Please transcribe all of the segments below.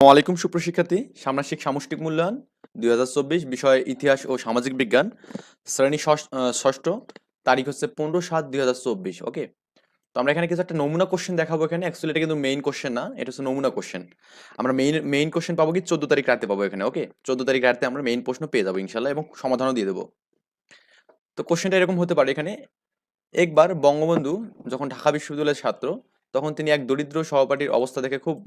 ওয়ালাইকুম সুপ্রশিক্ষার্থী, ষান্মাসিক সামষ্টিক মূল্যায়ন 2024, বিষয় ইতিহাস ও সামাজিক বিজ্ঞান, শ্রেণী ষষ্ঠ, তারিখ হচ্ছে 15/7/2024। ওকে, তো আমরা এখানে কিছু একটা নমুনা কোশ্চেন দেখাবো। এখানে অ্যাকচুয়ালি এটা কিন্তু মেইন কোশ্চেন না, এটা হচ্ছে নমুনা কোশ্চেন। আমরা মেইন কোশ্চেন পাবো কি 14 তারিখ রাতে পাবো এখানে। ওকে, 14 তারিখ রাতে আমরা মেইন প্রশ্ন পেয়ে যাবো ইনশাল্লাহ, এবং সমাধানও দিয়ে দেবো। তো কোশ্চেনটা এরকম হতে পারে এখানে: একবার বঙ্গবন্ধু যখন ঢাকা বিশ্ববিদ্যালয়ের ছাত্র, তখন তিনি এক দরিদ্র সহপাঠীর অবস্থা দেখে খুব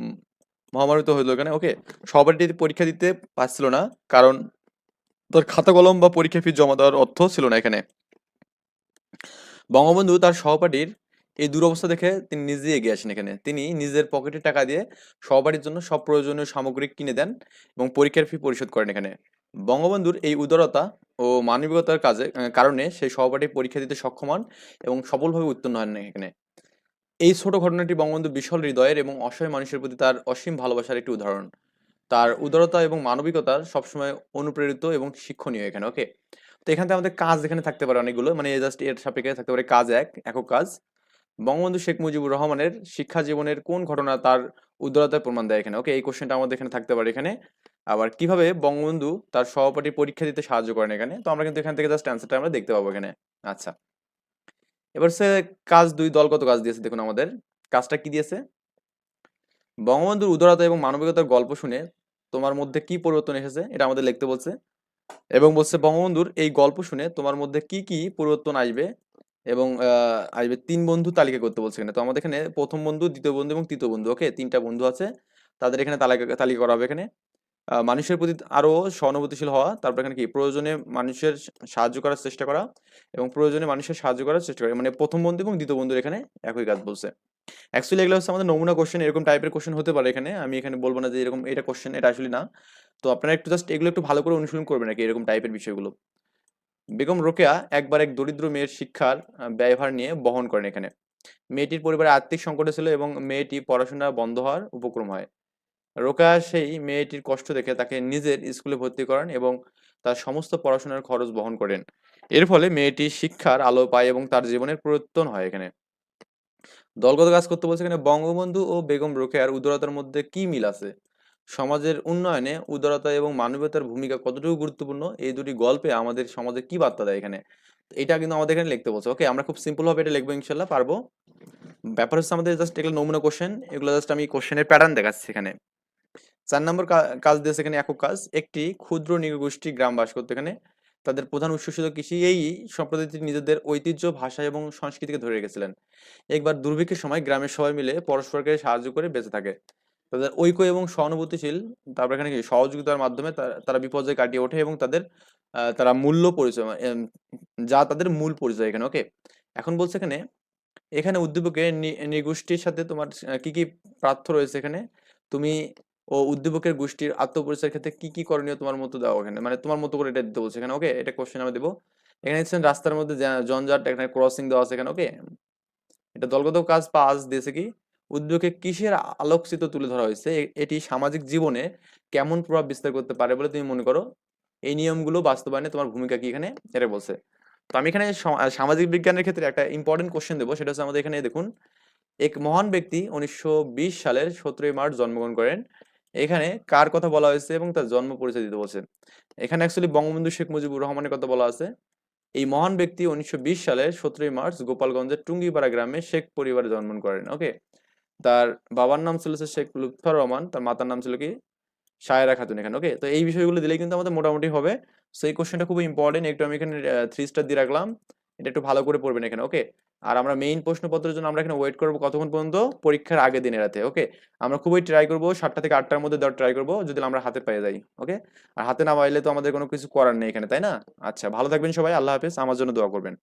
মহামারিত হইলো এখানে। ওকে, সহপাঠী পরীক্ষা দিতে পারছিল না, কারণ তার খাতা কলম বা পরীক্ষা ফি জমা দেওয়ার অর্থ ছিল না এখানে। বঙ্গবন্ধু তার সহপাঠীর এই দুরবস্থা দেখে তিনি নিজে এগিয়ে আসেন এখানে। তিনি নিজের পকেটের টাকা দিয়ে সহপাঠীর জন্য সব প্রয়োজনীয় সামগ্রী কিনে দেন এবং পরীক্ষার ফি পরিশোধ করেন এখানে। বঙ্গবন্ধুর এই উদারতা ও মানবিকতার কারণে সেই সহপাঠী পরীক্ষা দিতে সক্ষম হন এবং সফলভাবে উত্তীর্ণ হন এখানে। এই ছোট ঘটনাটি বঙ্গবন্ধু বিশাল হৃদয়ের এবং অসহায় মানুষের প্রতি তার অসীম ভালোবাসার একটি উদাহরণ। তার উদারতা এবং মানবিকতা সবসময় অনুপ্রেরিত এবং শিক্ষণীয় এখানে। ওকে, তো এখান থেকে আমাদের কাজ এখানে থাকতে পারে অনেকগুলো, মানে জাস্ট এর সাপেক্ষে থাকতে পারে কাজ একক কাজ: বঙ্গবন্ধু শেখ মুজিবুর রহমানের শিক্ষা জীবনের কোন ঘটনা তার উদারতার প্রমাণ দেয় এখানে। ওকে, এই কোশ্চেনটা আমাদের এখানে থাকতে পারে এখানে। আবার কিভাবে বঙ্গবন্ধু তার সহপাঠী পরীক্ষা দিতে সাহায্য করেন এখানে। তো আমরা কিন্তু এখান থেকে জাস্ট অ্যান্সারটা আমরা দেখতে পাবো এখানে। আচ্ছা, এবার সে কাজ 2 দলগত কাজ দিয়েছে। দেখুন আমাদের কাজটা কি দিয়েছে: বঙ্গবন্ধুর উদারতা এবং মানবিকতার গল্প শুনে তোমার মধ্যে কি পরিবর্তন এসেছে এটা আমাদের লিখতে বলছে, এবং বলছে বঙ্গবন্ধুর এই গল্প শুনে তোমার মধ্যে কি কি পরিবর্তন আসবে, এবং আসবে 3 বন্ধু তালিকা করতে বলছে এখানে। তো আমাদের এখানে প্রথম বন্ধু, দ্বিতীয় বন্ধু এবং তৃতীয় বন্ধু। ওকে, 3টা বন্ধু আছে, তাদের এখানে তালিকা করা হবে এখানে। মানুষের প্রতি আরো সহানুভূতিশীল হওয়া, তারপর এখানে কি প্রয়োজনে মানুষের সাহায্য করার চেষ্টা করা, এবং প্রয়োজনে মানুষের সাহায্য করার চেষ্টা করা, মানে প্রথম বন্ধু এবং দ্বিতীয় বন্ধুর এখানে একই কাজ বলছে। অ্যাকচুয়ালি এগুলো হচ্ছে আমাদের নমুনা কোশ্চেন, এরকম টাইপের কোশ্চেন হতে পারে এখানে। আমি এখানে বলবো না যে এরকম এটা কোশ্চেন, এটা আসলে না। তো আপনারা একটু জাস্ট এগুলো একটু ভালো করে অনুশীলন করবেন নাকি এরকম টাইপের বিষয়গুলো। বেগম রোকেয়া একবার এক দরিদ্র মেয়ের শিক্ষার ব্যয়ভার নিয়ে বহন করেন এখানে। মেয়েটির পরিবারে আর্থিক সংকটে ছিল এবং মেয়েটি পড়াশোনা বন্ধ হওয়ার উপক্রম হয়। রোকেয়া সেই মেয়েটির কষ্ট দেখে তাকে নিজের স্কুলে ভর্তি করেন এবং তার সমস্ত পড়াশোনার খরচ বহন করেন। এর ফলে মেয়েটি শিক্ষার আলো পায় এবং তার জীবনের পরিবর্তন হয় এখানে। দলগত কাজ করতে বলছে এখানে: বঙ্গবন্ধু ও বেগম রোকেয়ার উদারতার মধ্যে কি মিল আছে? সমাজের উন্নয়নে উদারতা এবং মানবতার ভূমিকা কতটুকু গুরুত্বপূর্ণ? এই দুটি গল্পে আমাদের সমাজে কি বার্তা দেয় এখানে? এটা কিন্তু আমাদের এখানে লিখতে বলছে। ওকে, আমরা খুব সিম্পল ভাবে এটা লিখবো, ইনশাল্লাহ পারবো। ব্যাপার হচ্ছে আমাদের জাস্ট এগুলো নমুনা কোশ্চেন, এগুলো জাস্ট আমি কোশ্চেনের প্যাটার্ন দেখাচ্ছি এখানে। 4 নম্বর কাজ দিয়েছে এখানে একক কাজ: একটি ক্ষুদ্র নৃগোষ্ঠী গ্রাম বাস করতে এখানে। তাদের প্রধান উৎস ছিল কৃষি। এই সম্প্রদায়টি নিজেদের ঐতিহ্য, ভাষা এবং সংস্কৃতিকে ধরে রেখেছিলেন। একবার দুর্ভিক্ষের সময় গ্রামের সবাই মিলে পরস্পরকে সাহায্য করে বেঁচে থাকে। তাদের ঐক্য এবং সহানুভূতিশীল, তারপর এখানে কি সহযোগিতার মাধ্যমে তারা বিপর্যয় কাটিয়ে ওঠে এবং তারা মূল্য পরিচয়, যা তাদের মূল পরিচয় এখানে। ওকে, এখন বলছে এখানে উদ্দীপকের নৃগোষ্ঠীর সাথে তোমার কি কি পার্থক্য রয়েছে এখানে। তুমি ও উদ্দীপকের গোষ্ঠীর আত্মপরিচয়ের ক্ষেত্রে কি কি করণীয় তোমার মতো দাও এখানে, মানে তোমার মতো করে এটা দিতে বলছে এখানে। ওকে, এটা কোশ্চেন আমি দেবো। এখানে দেখছেন রাস্তার মধ্যে জঞ্জাট, এখানে ক্রসিং দেওয়া আছে এখানে। ওকে, এটা দলগত কাজ 5 দিয়েছে কি: উদ্যোগে কিসের আলোকচিত্র তুলে ধরা হয়েছে, এটি সামাজিক জীবনে কেমন প্রভাব বিস্তার করতে পারে বলে তুমি মনে করো? এই নিয়মগুলো বাস্তবায়নে তোমার ভূমিকা কি এখানে, এটা বলছে। তো আমি এখানে সামাজিক বিজ্ঞানের ক্ষেত্রে একটা ইম্পর্টেন্ট কোশ্চেন দেবো, সেটা হচ্ছে আমাদের এখানে দেখুন: এক মহান ব্যক্তি 1920 সালের 17ই মার্চ জন্মগ্রহণ করেন। এখানে কার কথা বলা হয়েছে এবং তার জন্ম পরিচয় দিতে বলছে। এখানে অ্যাকচুয়ালি বঙ্গবন্ধু শেখ মুজিবুর রহমানের কথা বলা আছে। এই মহান ব্যক্তি 1920 সালের 17ই মার্চ গোপালগঞ্জের টুঙ্গিপাড়া গ্রামে শেখ পরিবারে জন্মগ্রহণ করেন। ওকে, তার বাবার নাম ছিল শেখ লুৎফর রহমান, তার মাতার নাম ছিল কি সায়রা খাতুন এখানে। ওকে, তো এই বিষয়গুলো দিলেই কিন্তু আমাদের মোটামুটি হবে। সো এই কোশ্চেনটা খুবই ইম্পর্টেন্ট, একটু আমি এখানে 3 স্টার দিয়ে রাখলাম। এটা একটু ভালো করে পড়বেন এখানে। ওকে, আর আমরা মেইন প্রশ্নপত্রের জন্য আমরা এখানে ওয়েট করবো কতক্ষণ পর্যন্ত? পরীক্ষার আগের দিনের রাতে। ওকে, আমরা খুবই ট্রাই করবো 7টা থেকে 8টার মধ্যে দেওয়ার ট্রাই করবো, যদি আমরা হাতে পেয়ে যাই। ওকে, আর হাতে না পাইলে তো আমাদের কোনো কিছু করার নেই এখানে, তাই না? আচ্ছা, ভালো থাকবেন সবাই, আল্লাহ হাফেজ, আমার জন্য দোয়া করবেন।